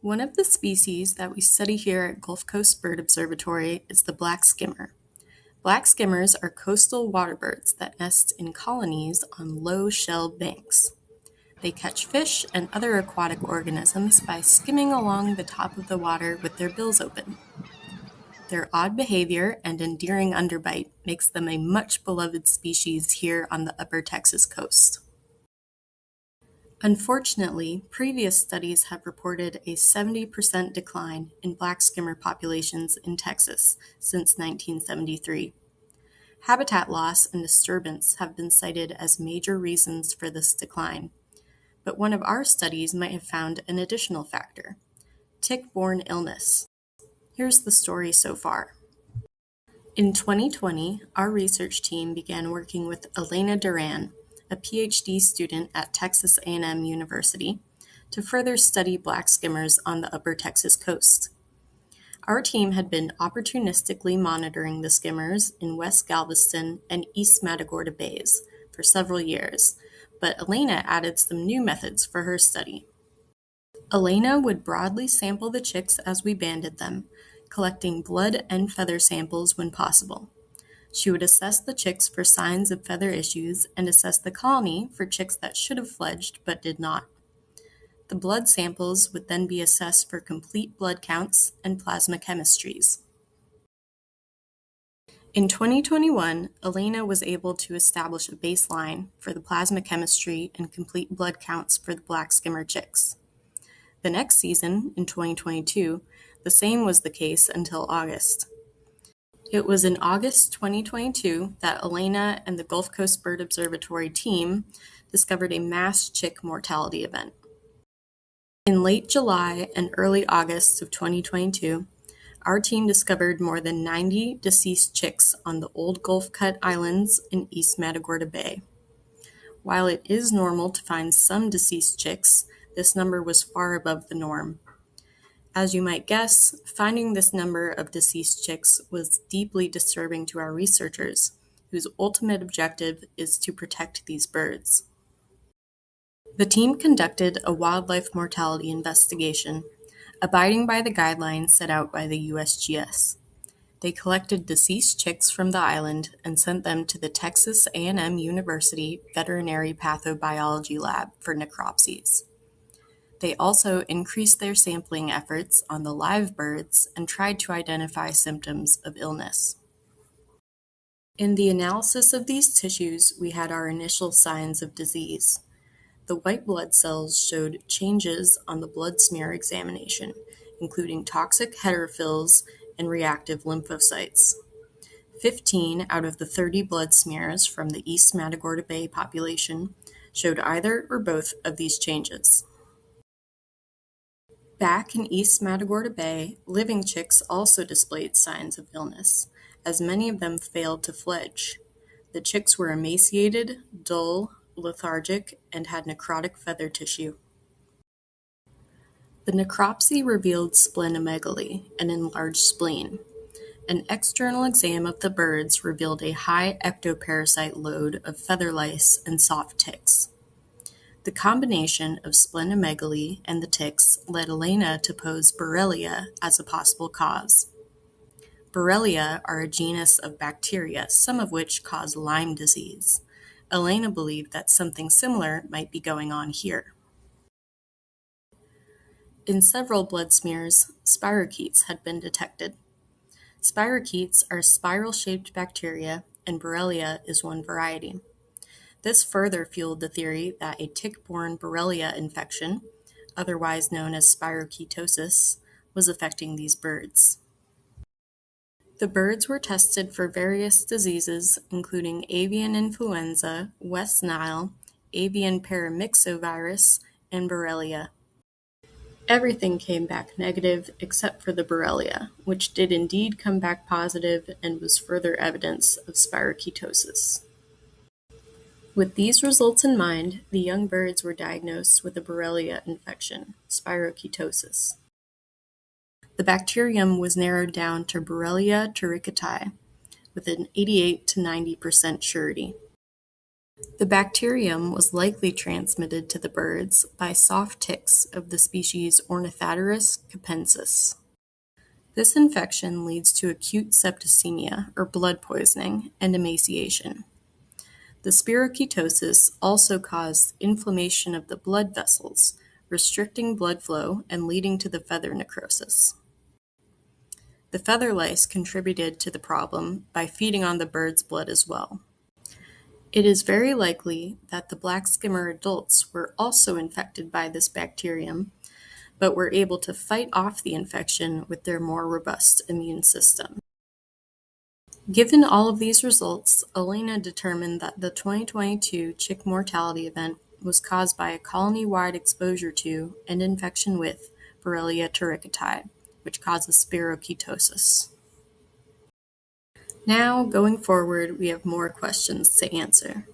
One of the species that we study here at Gulf Coast Bird Observatory is the black skimmer. Black skimmers are coastal waterbirds that nest in colonies on low shell banks. They catch fish and other aquatic organisms by skimming along the top of the water with their bills open. Their odd behavior and endearing underbite makes them a much beloved species here on the upper Texas coast. Unfortunately, previous studies have reported a 70% decline in black skimmer populations in Texas since 1973. Habitat loss and disturbance have been cited as major reasons for this decline, but one of our studies might have found an additional factor: tick-borne illness. Here's the story so far. In 2020, our research team began working with Elena Duran, a PhD student at Texas A&M University, to further study black skimmers on the upper Texas coast. Our team had been opportunistically monitoring the skimmers in West Galveston and East Matagorda Bays for several years, but Elena added some new methods for her study. Elena would broadly sample the chicks as we banded them, collecting blood and feather samples when possible. She would assess the chicks for signs of feather issues and assess the colony for chicks that should have fledged but did not. The blood samples would then be assessed for complete blood counts and plasma chemistries. In 2021, Elena was able to establish a baseline for the plasma chemistry and complete blood counts for the black skimmer chicks. The next season, in 2022, the same was the case until August. It was in August 2022 that Elena and the Gulf Coast Bird Observatory team discovered a mass chick mortality event. In late July and early August of 2022, our team discovered more than 90 deceased chicks on the Old Gulf Cut Islands in East Matagorda Bay. While it is normal to find some deceased chicks, this number was far above the norm. As you might guess, finding this number of deceased chicks was deeply disturbing to our researchers, whose ultimate objective is to protect these birds. The team conducted a wildlife mortality investigation, abiding by the guidelines set out by the USGS. They collected deceased chicks from the island and sent them to the Texas A&M University Veterinary Pathobiology Lab for necropsies. They also increased their sampling efforts on the live birds and tried to identify symptoms of illness. In the analysis of these tissues, we had our initial signs of disease. The white blood cells showed changes on the blood smear examination, including toxic heterophils and reactive lymphocytes. 15 out of the 30 blood smears from the East Matagorda Bay population showed either or both of these changes. Back in East Matagorda Bay, living chicks also displayed signs of illness, as many of them failed to fledge. The chicks were emaciated, dull, lethargic, and had necrotic feather tissue. The necropsy revealed splenomegaly, an enlarged spleen. An external exam of the birds revealed a high ectoparasite load of feather lice and soft ticks. The combination of splenomegaly and the ticks led Elena to pose Borrelia as a possible cause. Borrelia are a genus of bacteria, some of which cause Lyme disease. Elena believed that something similar might be going on here. In several blood smears, spirochetes had been detected. Spirochetes are spiral-shaped bacteria, and Borrelia is one variety. This further fueled the theory that a tick-borne Borrelia infection, otherwise known as spiroketosis, was affecting these birds. The birds were tested for various diseases, including avian influenza, West Nile, avian paramyxovirus, and Borrelia. Everything came back negative except for the Borrelia, which did indeed come back positive and was further evidence of spiroketosis. With these results in mind, the young birds were diagnosed with a Borrelia infection, spiroketosis. The bacterium was narrowed down to Borrelia turricatae, with an 88 to 90% surety. The bacterium was likely transmitted to the birds by soft ticks of the species Ornithoderus capensis. This infection leads to acute septicemia, or blood poisoning, and emaciation. The spiroketosis also caused inflammation of the blood vessels, restricting blood flow and leading to the feather necrosis. The feather lice contributed to the problem by feeding on the bird's blood as well. It is very likely that the black skimmer adults were also infected by this bacterium, but were able to fight off the infection with their more robust immune system. Given all of these results, Elena determined that the 2022 chick mortality event was caused by a colony-wide exposure to and infection with Borrelia turricata, which causes spiroketosis. Now, going forward, we have more questions to answer.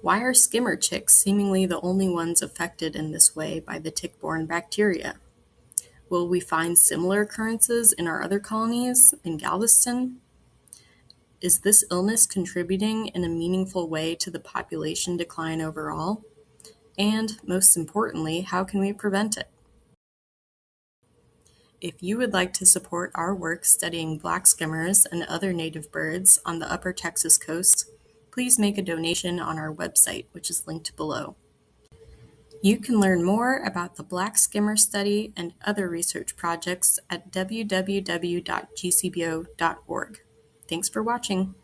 Why are skimmer chicks seemingly the only ones affected in this way by the tick-borne bacteria? Will we find similar occurrences in our other colonies in Galveston? Is this illness contributing in a meaningful way to the population decline overall? And, most importantly, how can we prevent it? If you would like to support our work studying black skimmers and other native birds on the upper Texas coast, please make a donation on our website, which is linked below. You can learn more about the Black Skimmer study and other research projects at www.gcbo.org. Thanks for watching.